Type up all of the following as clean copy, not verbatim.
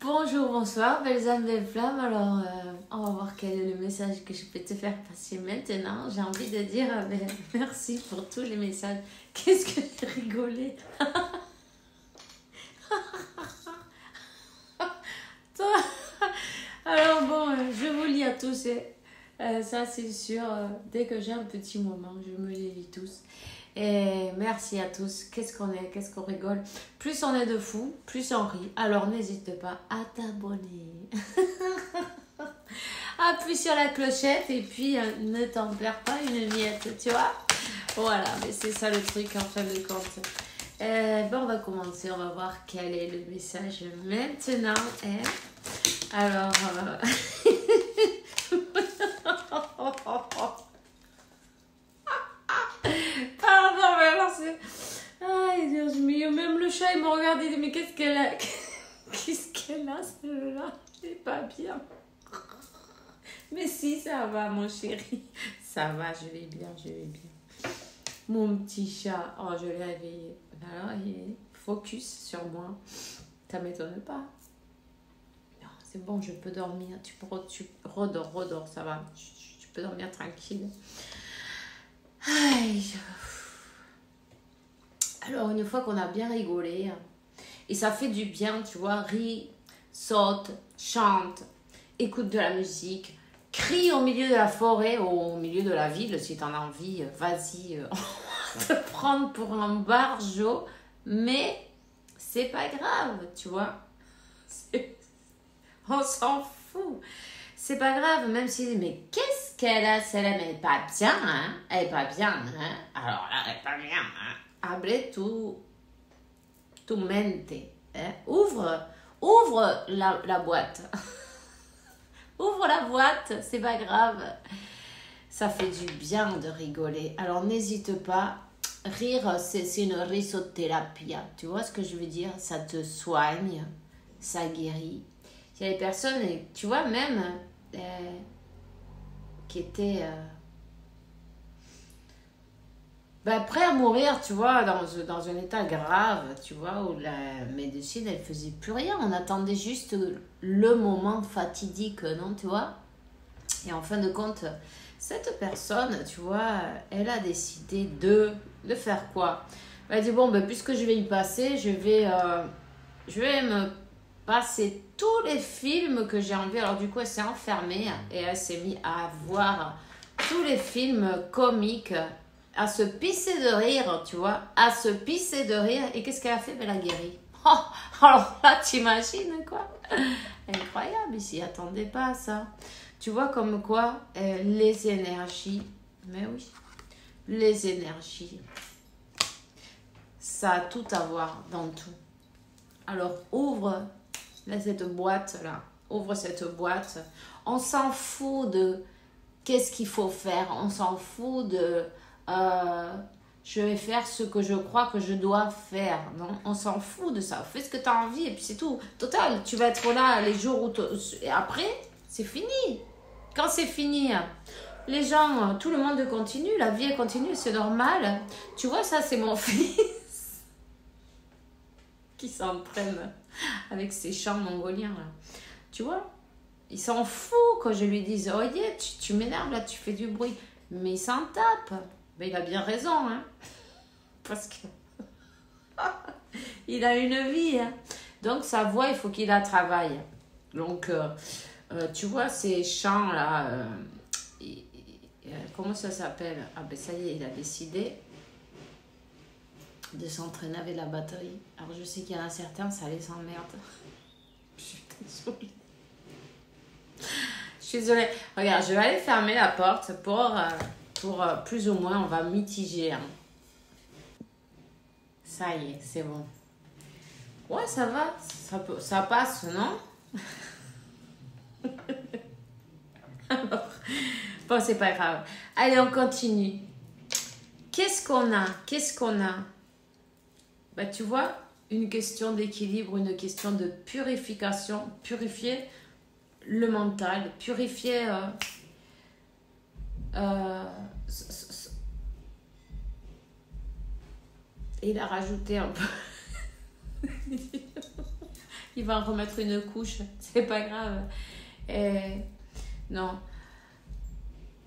Bonjour, bonsoir, belles âmes, belles flammes. Alors, on va voir quel est le message que je peux te faire passer maintenant. J'ai envie de dire merci pour tous les messages. Qu'est-ce que j'ai rigolé. Toi. Alors bon, je vous lis à tous. Ça, c'est sûr. Dès que j'ai un petit moment, je me les lis tous. Et merci à tous. Qu'est-ce qu'on rigole. Plus on est de fous, plus on rit. Alors n'hésite pas à t'abonner. Appuie sur la clochette et puis ne t'en perds pas une miette, tu vois. Voilà, mais c'est ça le truc en fin de compte. On va commencer, on va voir quel est le message maintenant. Alors... Pardon, mais alors c'est... Aïe, Dieu mio, même le chat, il me regarde et dit, mais qu'est-ce qu'elle a? Qu'est-ce qu'elle a, celle-là? C'est pas bien. Mais si, ça va, mon chéri. Ça va, je vais bien, je vais bien. Mon petit chat, oh, je l'ai réveillé. Alors, il est focus sur moi. Ça m'étonne pas. Non, c'est bon, je peux dormir. Tu redors, ça va. Tu peux dormir tranquille. Aïe. Alors, une fois qu'on a bien rigolé, et ça fait du bien, tu vois, ris, saute, chante, écoute de la musique, crie au milieu de la forêt, au milieu de la ville, si t'en as envie, vas-y, on va te prendre pour un barjot, mais c'est pas grave, tu vois, on s'en fout, c'est pas grave, même si, mais qu'est-ce qu'elle a, celle-là, mais elle est pas bien, hein, elle est pas bien, hein, alors là, elle est pas bien, hein, abre tu mente, hein? Ouvre la boîte. Ouvre la boîte, c'est pas grave. Ça fait du bien de rigoler. Alors n'hésite pas. Rire, c'est une risothérapie. Tu vois ce que je veux dire? Ça te soigne, ça guérit. Il y a des personnes, tu vois, même qui étaient... prêt à mourir, tu vois, dans un état grave, tu vois, où la médecine, elle faisait plus rien. On attendait juste le moment fatidique, non, tu vois. Et en fin de compte, cette personne, tu vois, elle a décidé de faire quoi? Elle a dit, bon, puisque je vais y passer, je vais me passer tous les films que j'ai envie. Alors du coup, elle s'est enfermée et elle s'est mise à voir tous les films comiques, à se pisser de rire, tu vois, à se pisser de rire. Et qu'est-ce qu'elle a fait? Elle a guéri. Oh, alors là, t'imagines quoi? Incroyable, il s'y attendait pas à ça. Tu vois comme quoi les énergies, mais oui, les énergies, ça a tout à voir dans tout. Alors ouvre cette boîte là, ouvre cette boîte. On s'en fout de qu'est-ce qu'il faut faire, on s'en fout de je vais faire ce que je crois que je dois faire. Non, on s'en fout de ça. Fais ce que tu as envie et puis c'est tout. Total, tu vas être là les jours où... Et après, c'est fini. Quand c'est fini, les gens, tout le monde continue. La vie continue, c'est normal. Tu vois, ça, c'est mon fils qui s'entraîne avec ses chants mongoliens. Là. Tu vois, il s'en fout quand je lui dise « Oh yeah, tu m'énerves là, tu fais du bruit. » Mais il s'en tape. Mais il a bien raison, hein. Parce que il a une vie, hein. Donc sa voix, il faut qu'il la travaille. Donc, tu vois, ces chants là, comment ça s'appelle? Ah ben ça y est, il a décidé de s'entraîner avec la batterie. Alors je sais qu'il y en a certains, ça les emmerde. Je suis désolée. Je suis désolée. Regarde, je vais aller fermer la porte pour plus ou moins, on va mitiger. Hein. Ça y est, c'est bon. Ouais, ça va. Ça passe, non? Alors, bon, c'est pas grave. Allez, on continue. Qu'est-ce qu'on a? Tu vois, une question d'équilibre, une question de purification. Purifier le mental, purifier... il a rajouté un peu. Il va en remettre une couche. C'est pas grave. Non.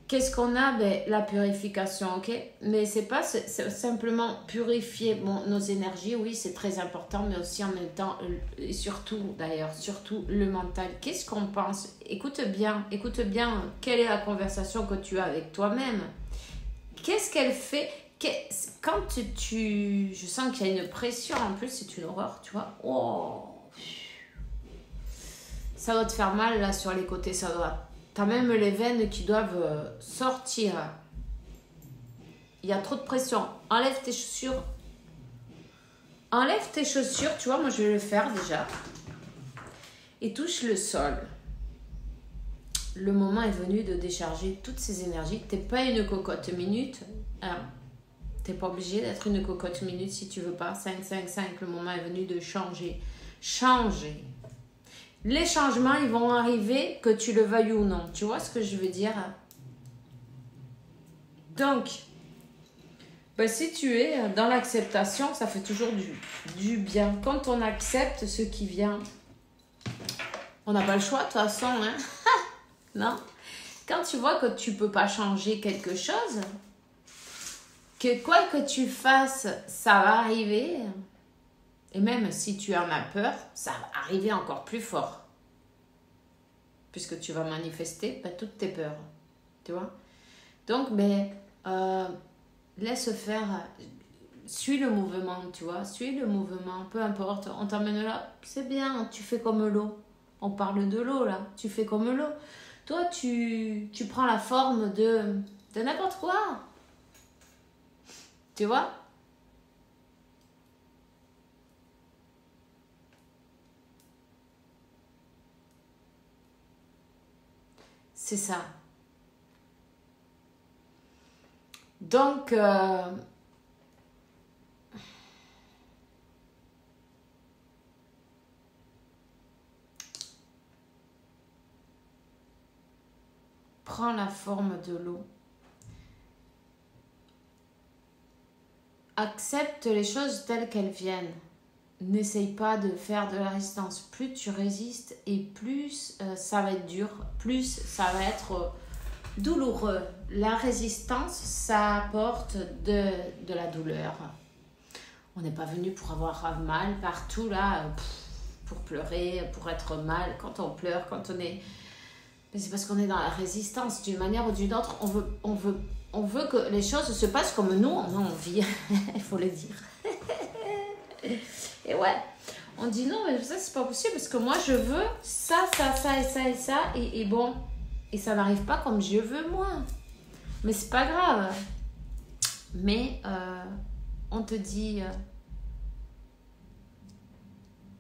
Qu'est-ce qu'on a? Ben, la purification, ok? Mais c'est pas simplement purifier nos énergies, oui, c'est très important, mais aussi en même temps, et surtout d'ailleurs, surtout le mental. Qu'est-ce qu'on pense? Écoute bien, quelle est la conversation que tu as avec toi-même? Qu'est-ce qu'elle fait? Quand je sens qu'il y a une pression, en plus, c'est une horreur, tu vois? Oh! Ça doit te faire mal là sur les côtés, ça doit. T'as même les veines qui doivent sortir. Il y a trop de pression. Enlève tes chaussures. Enlève tes chaussures, tu vois, moi je vais le faire déjà. Et touche le sol. Le moment est venu de décharger toutes ces énergies. T'es pas une cocotte minute. Hein. T'es pas obligé d'être une cocotte minute si tu veux pas. 5, 5, 5. Le moment est venu de changer. Changer. Les changements, ils vont arriver que tu le veuilles ou non. Tu vois ce que je veux dire? Donc, ben, si tu es dans l'acceptation, ça fait toujours du bien. Quand on accepte ce qui vient, on n'a pas le choix de toute façon. Hein? Non? Quand tu vois que tu ne peux pas changer quelque chose, que quoi que tu fasses, ça va arriver. Et même si tu en as peur, ça va arriver encore plus fort. Puisque tu vas manifester toutes tes peurs. Tu vois? Donc, laisse faire. Suis le mouvement, tu vois? Suis le mouvement. Peu importe, on t'emmène là. C'est bien, tu fais comme l'eau. On parle de l'eau, là. Tu fais comme l'eau. Toi, tu prends la forme de n'importe quoi. Tu vois? C'est ça. Donc, prends la forme de l'eau. Accepte les choses telles qu'elles viennent. N'essaye pas de faire de la résistance. Plus tu résistes et plus ça va être dur, plus ça va être douloureux. La résistance, ça apporte de la douleur. On n'est pas venu pour avoir mal partout là, pour pleurer, pour être mal. Quand on pleure, quand on est... C'est parce qu'on est dans la résistance d'une manière ou d'une autre. On veut que les choses se passent comme nous, on a envie. Il faut le dire. Et ouais, on dit non, mais ça c'est pas possible parce que moi je veux ça, ça, ça et ça et ça. Et bon, et ça n'arrive pas comme je veux moi. Mais c'est pas grave. Mais on te dit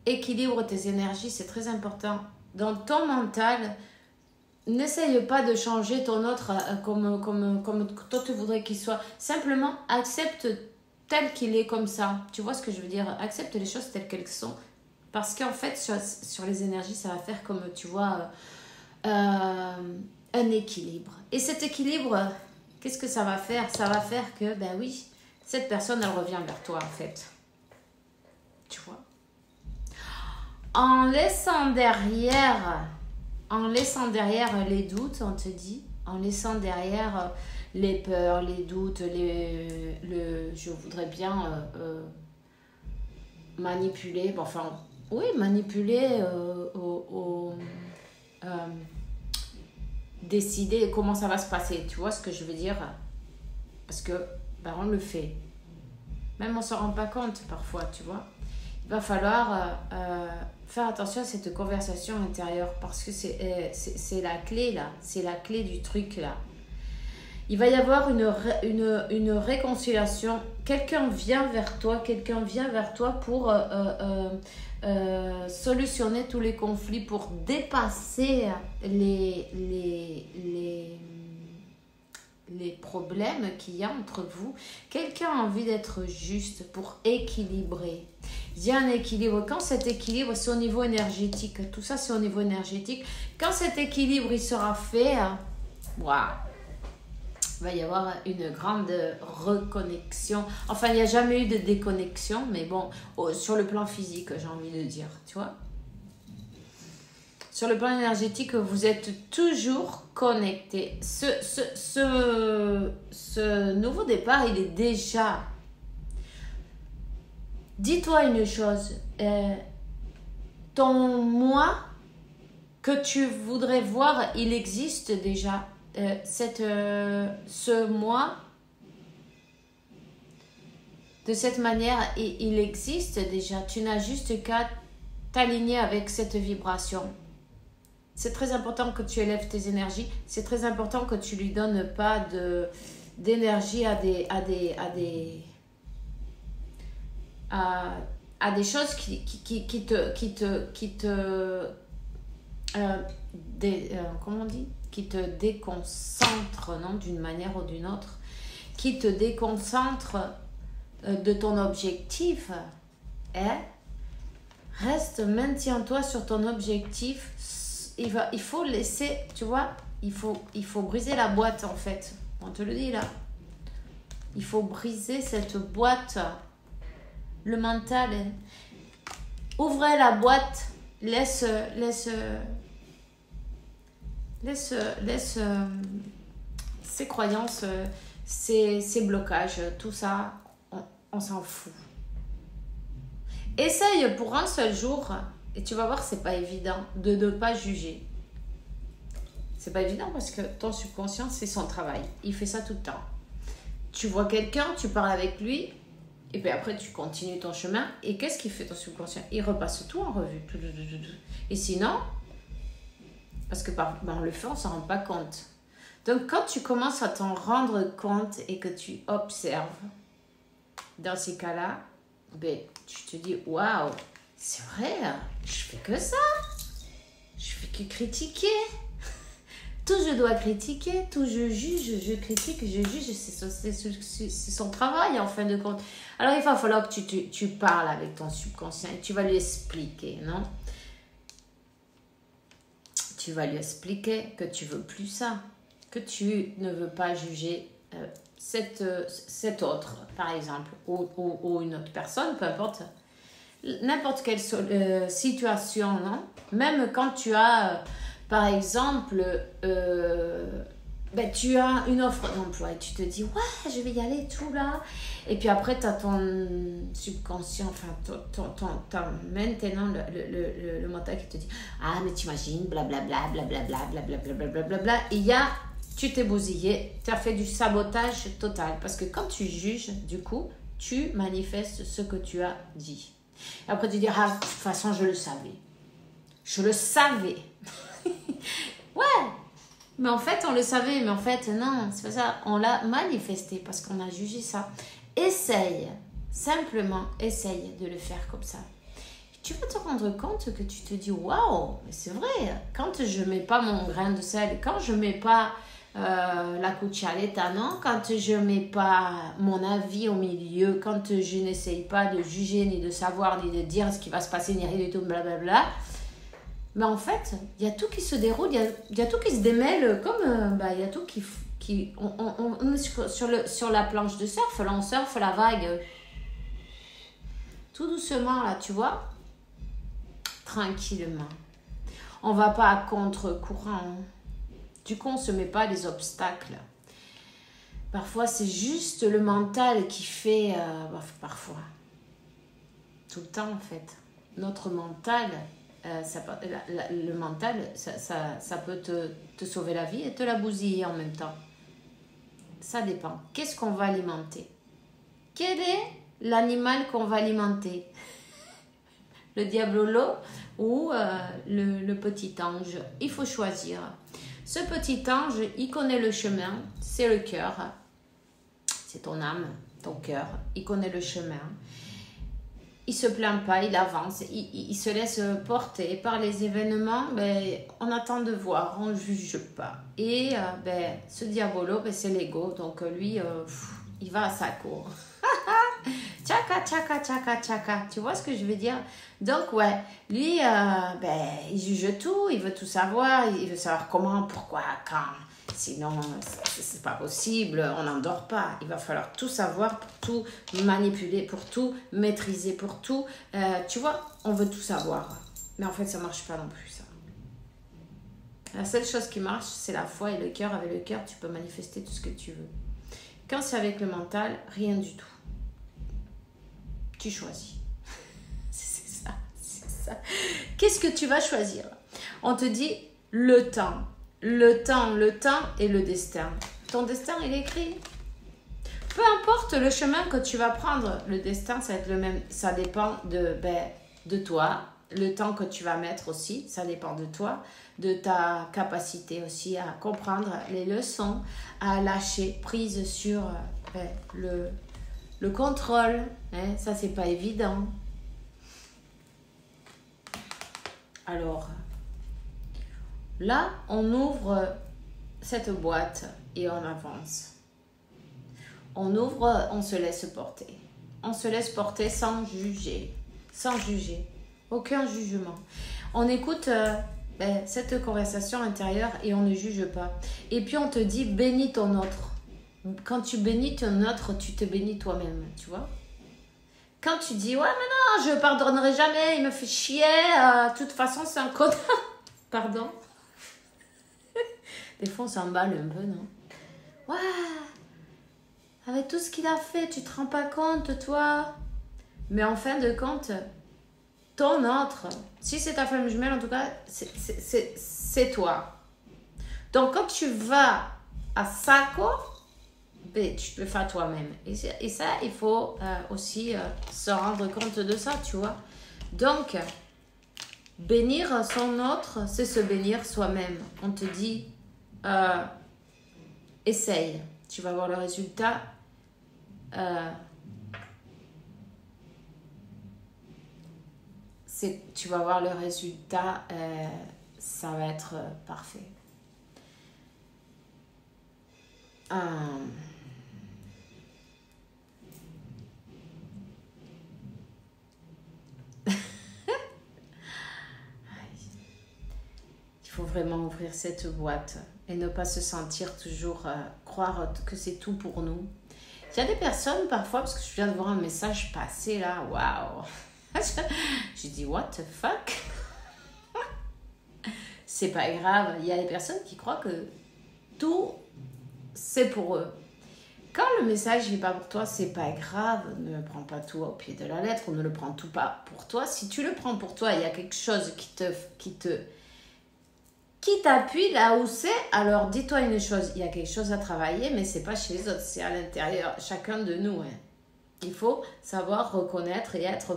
équilibre tes énergies, c'est très important. Dans ton mental, n'essaye pas de changer ton autre comme toi tu voudrais qu'il soit. Simplement accepte tel qu'il est comme ça. Tu vois ce que je veux dire? Accepte les choses telles qu'elles sont. Parce qu'en fait, sur les énergies, ça va faire comme, tu vois, un équilibre. Et cet équilibre, qu'est-ce que ça va faire? Ça va faire que, ben oui, cette personne, elle revient vers toi, en fait. Tu vois? En laissant derrière les doutes, on te dit, en laissant derrière les peurs, les doutes, je voudrais bien manipuler, manipuler, décider comment ça va se passer, tu vois ce que je veux dire? Parce que, on le fait. Même on ne s'en rend pas compte parfois, tu vois. Il va falloir faire attention à cette conversation intérieure parce que c'est la clé là, c'est la clé du truc là. Il va y avoir une réconciliation. Quelqu'un vient vers toi pour solutionner tous les conflits, pour dépasser les problèmes qu'il y a entre vous. Quelqu'un a envie d'être juste pour équilibrer. Il y a un équilibre. Quand cet équilibre, c'est au niveau énergétique. Tout ça, c'est au niveau énergétique. Quand cet équilibre, il sera fait, waouh, il va y avoir une grande reconnexion. Enfin, il n'y a jamais eu de déconnexion, mais bon, sur le plan physique, j'ai envie de dire, tu vois. sur le plan énergétique, vous êtes toujours connecté. Ce nouveau départ, il est déjà... Dis-toi une chose, ton moi que tu voudrais voir, il existe déjà. Ce moi, de cette manière, il existe déjà. Tu n'as juste qu'à t'aligner avec cette vibration. C'est très important que tu élèves tes énergies. C'est très important que tu lui donnes pas d'énergie à des choses comment on dit, qui te déconcentrent, non, d'une manière ou d'une autre, qui te déconcentrent de ton objectif. Maintiens-toi sur ton objectif. Il faut laisser, tu vois, il faut briser la boîte en fait. On te le dit là. Il faut briser cette boîte. Le mental. Ouvrez la boîte. Laisse ces croyances, ces blocages, tout ça, on s'en fout. Essaye pour un seul jour et tu vas voir, c'est pas évident de ne pas juger. C'est pas évident parce que ton subconscient, c'est son travail. Il fait ça tout le temps. Tu vois quelqu'un, tu parles avec lui et puis après tu continues ton chemin. Et qu'est-ce qu'il fait ton subconscient? Il repasse tout en revue. Et sinon, parce que on le fait, on s'en rend pas compte. Donc quand tu commences à t'en rendre compte et que tu observes, dans ces cas-là, tu te dis, waouh, c'est vrai, je fais que ça. Je fais que critiquer. Tout je dois critiquer, tout je juge, je critique, je juge, c'est son travail en fin de compte. Alors il va falloir que tu parles avec ton subconscient et tu vas lui expliquer, non? Tu vas lui expliquer que tu veux plus ça, que tu ne veux pas juger cet autre, par exemple, ou une autre personne, peu importe, n'importe quelle situation, non? Même quand tu as, par exemple, tu as une offre d'emploi et tu te dis, ouais, je vais y aller, tout là. Et puis après, tu as ton subconscient, enfin, maintenant le mental qui te dit, ah, mais t'imagines, blablabla, blablabla, blablabla, blablabla. Et tu t'es bousillé, tu as fait du sabotage total. Parce que quand tu juges, du coup, tu manifestes ce que tu as dit. Et après, tu dis, ah, de toute façon, je le savais. Je le savais. Ouais. Mais en fait, on le savait. Mais en fait, non, c'est pas ça. On l'a manifesté parce qu'on a jugé ça. Essaye. Simplement, essaye de le faire comme ça. Tu vas te rendre compte que tu te dis, waouh, c'est vrai. Quand je mets pas mon grain de sel, quand je mets pas la cuccioletta, non? Quand je mets pas mon avis au milieu, quand je n'essaye pas de juger, ni de savoir, ni de dire ce qui va se passer, ni rien du tout, blablabla. Mais en fait, il y a tout qui se déroule, il y a tout qui se démêle, comme il y a tout qui on est sur la planche de surf, là on surfe la vague. Tout doucement, là, tu vois? Tranquillement. On va pas à contre-courant. Du coup, on se met pas des obstacles. Parfois, c'est juste le mental qui fait... parfois. Tout le temps, en fait. Notre mental... le mental, ça peut te sauver la vie et te la bousiller en même temps. Ça dépend. Qu'est-ce qu'on va alimenter? Quel est l'animal qu'on va alimenter? Le diablolo ou le petit ange? Il faut choisir. Ce petit ange, il connaît le chemin, c'est le cœur. C'est ton âme, ton cœur. Il connaît le chemin. Il se plaint pas, il avance, il se laisse porter par les événements. On attend de voir, on ne juge pas. Et ce diabolo, c'est l'ego. Donc lui, il va à sa cour. Tchaka, tchaka, tchaka, tchaka. Tu vois ce que je veux dire? Donc ouais, lui, il juge tout, il veut tout savoir, il veut savoir comment, pourquoi, quand. Sinon, c'est pas possible, on n'en dort pas. Il va falloir tout savoir pour tout manipuler, pour tout maîtriser, pour tout. Tu vois, on veut tout savoir. Mais en fait, ça marche pas non plus, ça. La seule chose qui marche, c'est la foi et le cœur. Avec le cœur, tu peux manifester tout ce que tu veux. Quand c'est avec le mental, rien du tout. Tu choisis. C'est ça, c'est ça. Qu'est-ce que tu vas choisir? On te dit le temps. Le temps et le destin. Ton destin, il est écrit. Peu importe le chemin que tu vas prendre, le destin, ça va être le même. Ça dépend de toi. Le temps que tu vas mettre aussi, ça dépend de toi, de ta capacité aussi à comprendre les leçons, à lâcher prise sur le contrôle. Hein, ça, c'est pas évident. Alors, là, on ouvre cette boîte et on avance. On ouvre, on se laisse porter. On se laisse porter sans juger. Sans juger. Aucun jugement. On écoute cette conversation intérieure et on ne juge pas. Et puis on te dit bénis ton autre. Quand tu bénis ton autre, tu te bénis toi-même, tu vois. Quand tu dis ouais mais non, je pardonnerai jamais, il me fait chier, de toute façon c'est un connard. Pardon. Des fois on s'emballe un peu, non? Ouais. Avec tout ce qu'il a fait, tu te rends pas compte, toi. Mais en fin de compte, ton autre, si c'est ta flamme jumelle, en tout cas, c'est toi. Donc, quand tu vas à Sako, tu te le fais à toi-même. Et ça, il faut aussi se rendre compte de ça, tu vois. Donc, bénir son autre, c'est se bénir soi-même. On te dit, essaye. Tu vas voir le résultat. Tu vas voir le résultat. Ça va être parfait. Il faut vraiment ouvrir cette boîte et ne pas se sentir toujours croire que c'est tout pour nous. Il y a des personnes parfois, parce que je viens de voir un message passer là, waouh. J'ai dit what the fuck. C'est pas grave. Il y a des personnes qui croient que tout c'est pour eux. Quand le message n'est pas pour toi, c'est pas grave. Ne prends pas tout au pied de la lettre. On ne le prend tout pas pour toi. Si tu le prends pour toi, il y a quelque chose qui t'appuie là où c'est, alors dis-toi une chose, il y a quelque chose à travailler, mais c'est pas chez les autres, c'est à l'intérieur, chacun de nous. Hein. Il faut savoir reconnaître et être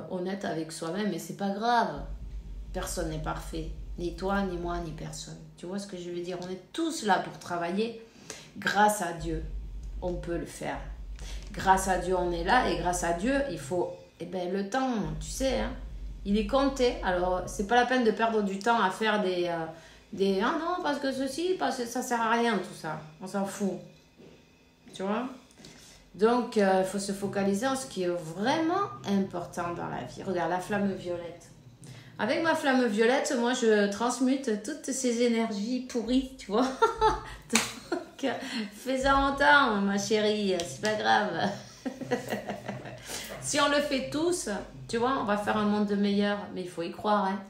honnête avec soi-même, et c'est pas grave. Personne n'est parfait, ni toi, ni moi, ni personne. Tu vois ce que je veux dire? On est tous là pour travailler. Grâce à Dieu, on peut le faire. Grâce à Dieu, on est là, et grâce à Dieu, il faut le temps, tu sais, hein, il est compté. Alors, c'est pas la peine de perdre du temps à faire des ah non, parce que ceci, parce que ça sert à rien, tout ça. On s'en fout. Tu vois? Donc, il faut se focaliser en ce qui est vraiment important dans la vie. Regarde, la flamme violette. Avec ma flamme violette, moi, je transmute toutes ces énergies pourries, tu vois? Donc, fais-en autant, ma chérie, c'est pas grave. Si on le fait tous, tu vois, on va faire un monde meilleur, mais il faut y croire, hein.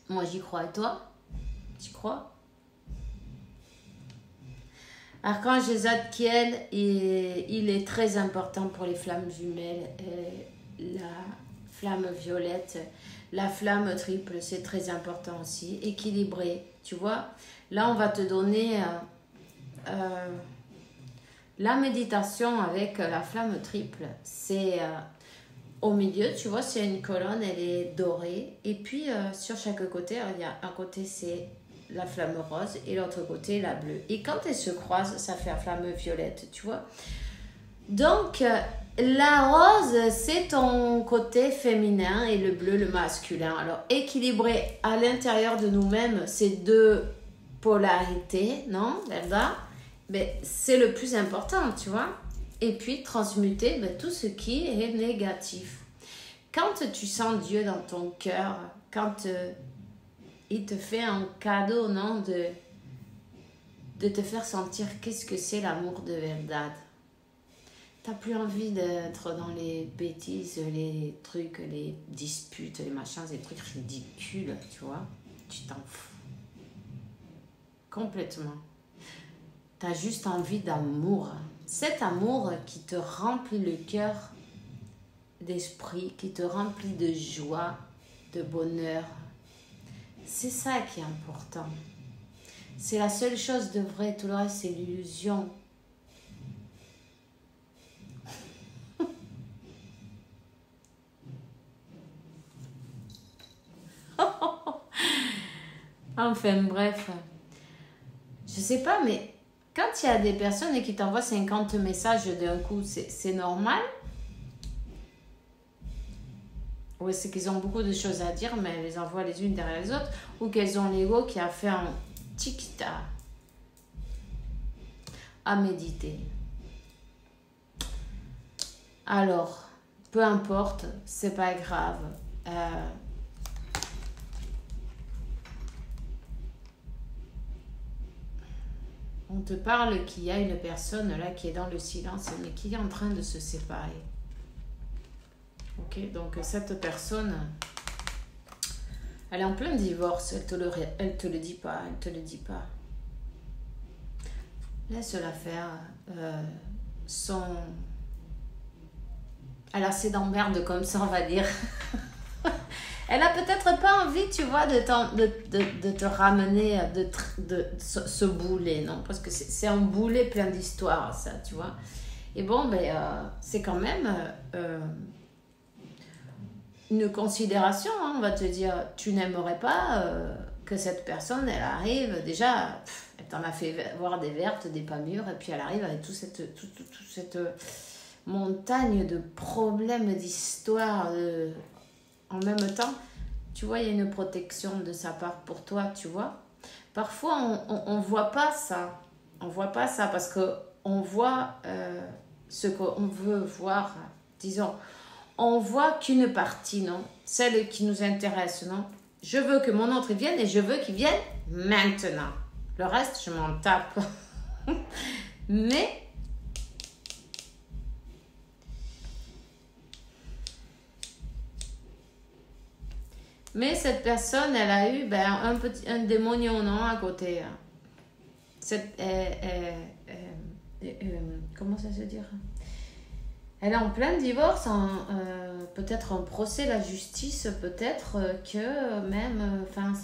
Moi, j'y crois. Et toi? Tu crois? Archange Zadkiel, il est très important pour les flammes jumelles. La flamme violette, la flamme triple, c'est très important aussi. Équilibré, tu vois. Là, on va te donner la méditation avec la flamme triple. C'est au milieu, tu vois, c'est une colonne, elle est dorée. Et puis, sur chaque côté, il y a un côté, c'est la flamme rose et l'autre côté, la bleue. Et quand elles se croisent, ça fait la flamme violette, tu vois. Donc, la rose, c'est ton côté féminin et le bleu, le masculin. Alors, équilibrer à l'intérieur de nous-mêmes ces deux polarités, non, Verda? Mais c'est le plus important, tu vois. Et puis, transmuter tout ce qui est négatif. Quand tu sens Dieu dans ton cœur, quand il te fait un cadeau, non, de te faire sentir qu'est-ce que c'est l'amour de Verdad. T'as plus envie d'être dans les bêtises, les trucs, les disputes, les machins, les trucs ridicules, tu vois. tu t'en fous. Complètement. Tu as juste envie d'amour. Cet amour qui te remplit le cœur d'esprit, qui te remplit de joie, de bonheur. C'est ça qui est important. C'est la seule chose de vrai, tout le reste c'est l'illusion. Enfin bref, je sais pas, mais quand il y a des personnes qui t'envoient 50 messages d'un coup, c'est normal? Ou c'est qu'ils ont beaucoup de choses à dire, mais elles les envoient les unes derrière les autres, ou qu'elles ont l'ego qui a fait un tic-tac à méditer. Alors, peu importe, c'est pas grave. On te parle qu'il y a une personne là qui est dans le silence, mais qui est en train de se séparer. Ok, donc cette personne, elle est en plein divorce, elle te le dit pas, elle te le dit pas. Laisse-la faire elle a assez d'emmerde comme ça, on va dire. Elle a peut-être pas envie, tu vois, de te ramener de ce boulet, non? Parce que c'est un boulet plein d'histoires, ça, tu vois. Et bon, ben, c'est quand même une considération, hein, on va te dire, tu n'aimerais pas que cette personne, elle arrive, déjà, elle t'en a fait voir des vertes, des pas mûres, et puis elle arrive avec toute cette montagne de problèmes, d'histoires, en même temps, tu vois, il y a une protection de sa part pour toi, tu vois. Parfois, on ne voit pas ça. On ne voit pas ça parce qu'on voit ce qu'on veut voir. Disons, on voit qu'une partie, non? Celle qui nous intéresse, non? Je veux que mon autre vienne et je veux qu'il vienne maintenant. Le reste, je m'en tape. Mais cette personne, elle a eu un démonion, non, à côté. Comment ça se dit? Elle est en plein divorce, peut-être un procès, la justice, peut-être que même, enfin,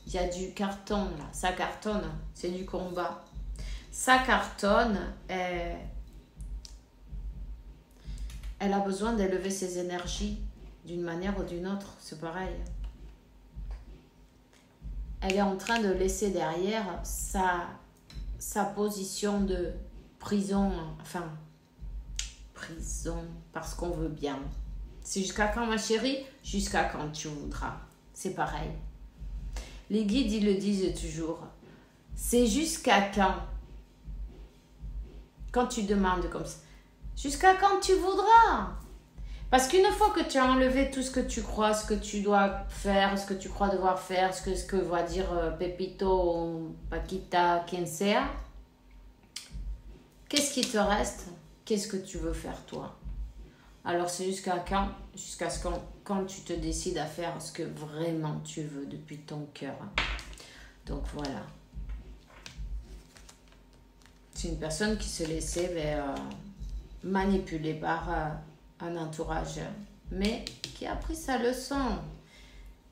il y a du carton, là. Ça cartonne, c'est du combat. Ça cartonne, elle a besoin d'élever ses énergies d'une manière ou d'une autre, c'est pareil. Elle est en train de laisser derrière sa position de prison, enfin, prison, parce qu'on veut bien. C'est jusqu'à quand, ma chérie? Jusqu'à quand tu voudras. C'est pareil. Les guides, ils le disent toujours. C'est jusqu'à quand? Quand tu demandes comme ça. Jusqu'à quand tu voudras. Parce qu'une fois que tu as enlevé tout ce que tu crois, ce que tu dois faire, ce que tu crois devoir faire, ce que va dire Pepito, Paquita, quien sea, qu'est-ce qui te reste? Qu'est-ce que tu veux faire toi? Alors c'est jusqu'à quand? Jusqu'à ce quand tu te décides à faire ce que vraiment tu veux depuis ton cœur. Donc voilà. C'est une personne qui se laissait manipuler par un entourage, mais qui a appris sa leçon.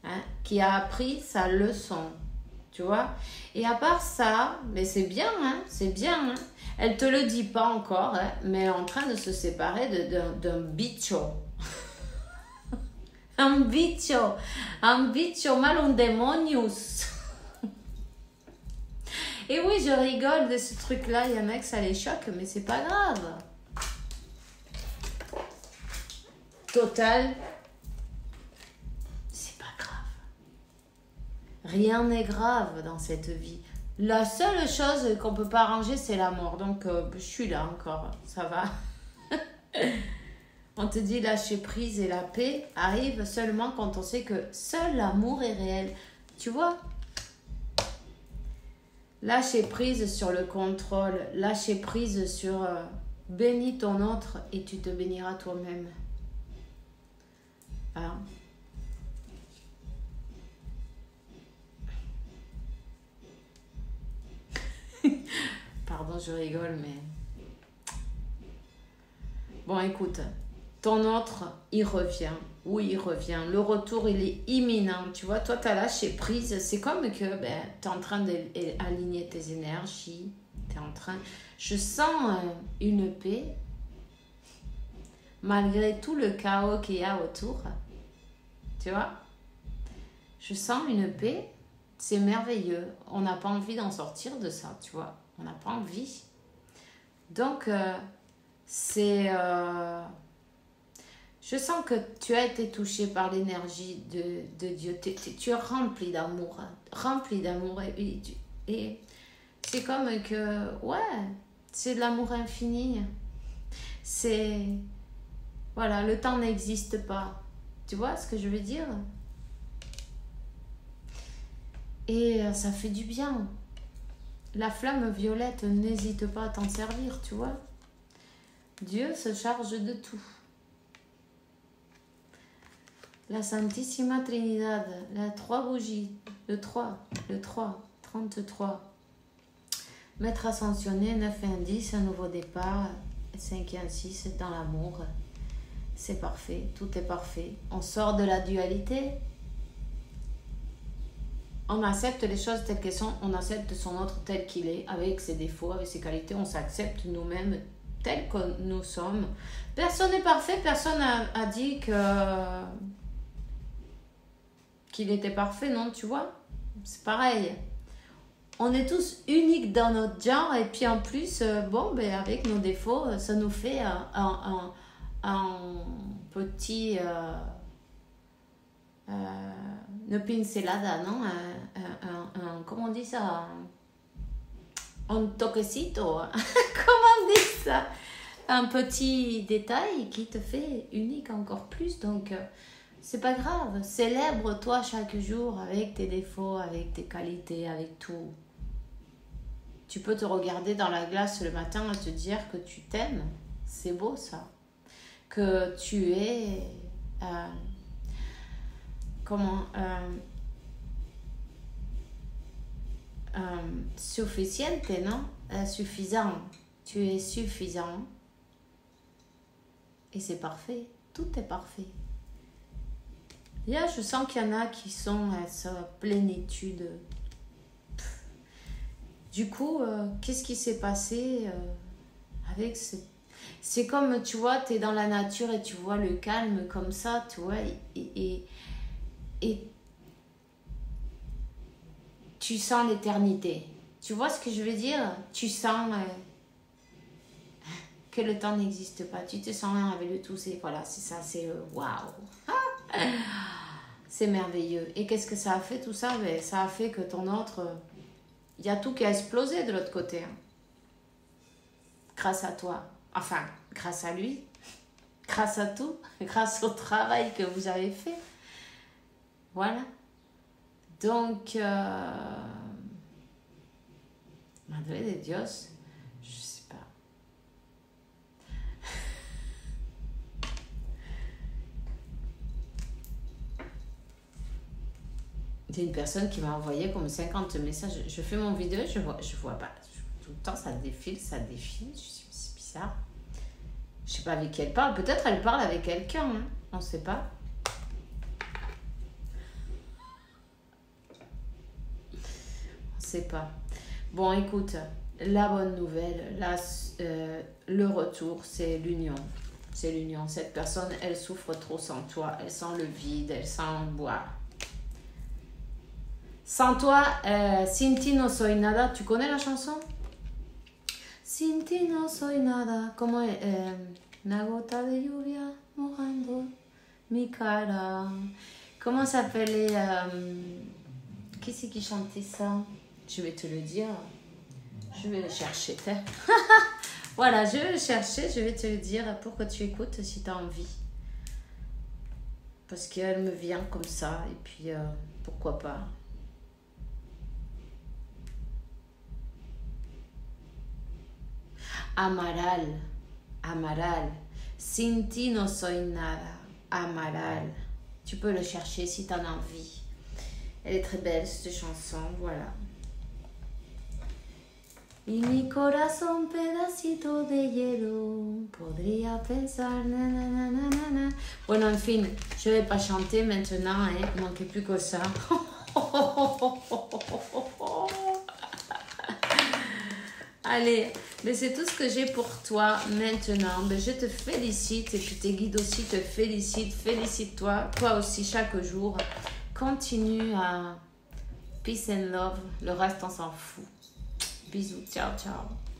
Hein? Qui a appris sa leçon. Tu vois? Et à part ça, mais c'est bien, hein? C'est bien, hein? Elle te le dit pas encore, hein? Mais elle est en train de se séparer d'un bicho. Un bicho mal un demonius. Et oui, je rigole de ce truc-là. Il y en a que ça les choque, mais c'est pas grave. Total, c'est pas grave. Rien n'est grave dans cette vie. La seule chose qu'on peut pas arranger, c'est la mort. Donc, je suis là encore. Ça va. On te dit lâcher prise et la paix arrive seulement quand on sait que seul l'amour est réel. Tu vois? Lâcher prise sur le contrôle. Lâcher prise sur bénis ton autre et tu te béniras toi-même. Hein? pardon, je rigole, mais... Bon, écoute, ton autre, il revient. Oui, il revient. Le retour, il est imminent. Tu vois, toi, tu as lâché prise. C'est comme que ben, tu es en train d'aligner tes énergies. Tu es en train... Je sens une paix, malgré tout le chaos qu'il y a autour. Tu vois? Je sens une paix. C'est merveilleux. On n'a pas envie d'en sortir de ça, tu vois. On n'a pas envie. Donc, c'est... je sens que tu as été touché par l'énergie de Dieu. Tu es rempli d'amour. Rempli d'amour. Et c'est comme que... Ouais, c'est de l'amour infini. C'est... Voilà, le temps n'existe pas. Tu vois ce que je veux dire? Et ça fait du bien. La flamme violette, n'hésite pas à t'en servir, tu vois. Dieu se charge de tout. La Santissima Trinidad, la 3 bougies, le 3, 33. Maître ascensionné, 9 et 1, 10, un nouveau départ, 5 et 1, 6, dans l'amour. C'est parfait, tout est parfait. On sort de la dualité. On accepte les choses telles qu'elles sont, on accepte son autre tel qu'il est, avec ses défauts, avec ses qualités, on s'accepte nous-mêmes tels que nous sommes. Personne n'est parfait, personne a dit qu'il était parfait, non, tu vois? C'est pareil. On est tous uniques dans notre genre, et puis en plus, bon, ben, avec nos défauts, ça nous fait un petit... une pincelada, non? Comment on dit ça? Un toquecito. Comment on dit ça? Un petit détail qui te fait unique encore plus. Donc, c'est pas grave. Célèbre-toi chaque jour avec tes défauts, avec tes qualités, avec tout. Tu peux te regarder dans la glace le matin et te dire que tu t'aimes. C'est beau, ça. Que tu es... suffisante, non? Suffisant. Tu es suffisant. Et c'est parfait. Tout est parfait. Là, je sens qu'il y en a qui sont à sa plénitude. Du coup, qu'est-ce qui s'est passé avec ce... C'est comme, tu vois, tu es dans la nature et tu vois le calme comme ça, tu vois, et tu sens l'éternité. Tu vois ce que je veux dire? Tu sens que le temps n'existe pas. Tu te sens un avec le tout. Voilà, c'est ça, c'est waouh. C'est merveilleux. Et qu'est-ce que ça a fait tout ça? Ben, ça a fait que ton autre... Il y a tout qui a explosé de l'autre côté. Hein. Grâce à toi. Enfin, grâce à lui. Grâce à tout. Grâce au travail que vous avez fait. Voilà. Donc, Madre de Dios, je sais pas. Il y a une personne qui m'a envoyé comme 50 messages. Je fais mon vidéo, je vois pas. Tout le temps, ça défile. Je suis, c'est bizarre. Je sais pas avec qui elle parle. Peut-être elle parle avec quelqu'un. Hein. On sait pas. Pas. Bon, écoute, la bonne nouvelle, le retour, c'est l'union. C'est l'union. Cette personne, elle souffre trop sans toi. Elle sent le vide, elle sent boire. Sans toi, Sin ti no soy nada. Tu connais la chanson? Sin ti no soy nada. Comment una gota de lluvia mojando mi cara. Comment s'appelait qui c'est qui chantait ça? Je vais te le dire. Je vais le chercher. Voilà, je vais le chercher. Je vais te le dire pour que tu écoutes si tu as envie. Parce qu'elle me vient comme ça. Et puis, pourquoi pas. Amaral. Amaral. Sin ti no soy nada. Amaral. Tu peux le chercher si tu en as envie. Elle est très belle, cette chanson. Voilà. Y mi corazón pedacito de hielo, podría pensar, nanana. Bueno, en fin, je vais pas chanter maintenant, hein, il manquait plus que ça. Allez, mais c'est tout ce que j'ai pour toi maintenant. Mais je te félicite et puis tes guides aussi te félicitent. Félicite-toi, toi aussi chaque jour. Continue à peace and love. Le reste, on s'en fout. Bisous, ciao, ciao.